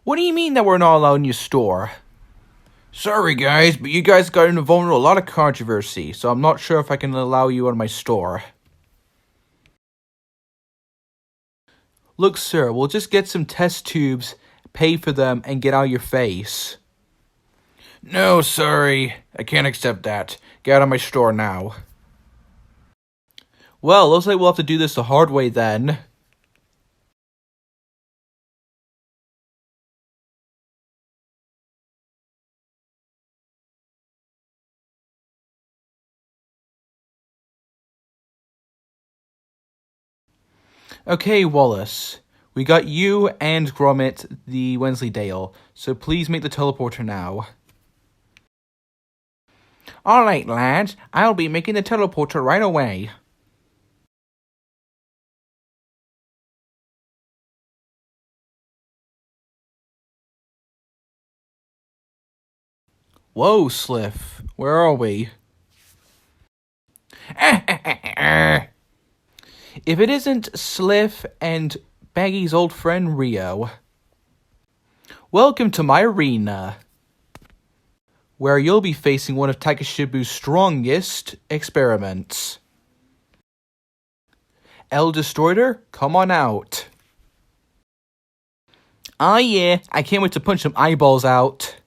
What do you mean that we're not allowed in your store? Sorry guys, but you guys got involved in a lot of controversy, so I'm not sure if I can allow you in my store. Look sir, we'll just get some test tubes, pay for them, and get out of your face. No, sorry. I can't accept that. Get out of my store now. Well, looks like we'll have to do this the hard way then. Okay, Wallace. We got you and Gromit the Wensleydale, so please make the teleporter now. Alright, lads. I'll be making the teleporter right away. Whoa, Slith. Where are we? If it isn't Slith and Bagi's old friend Ryo. Welcome to my arena, where you'll be facing one of Takanshibu's strongest experiments. Destuidor, come on out. Ah yeah, I can't wait to punch some eyeballs out.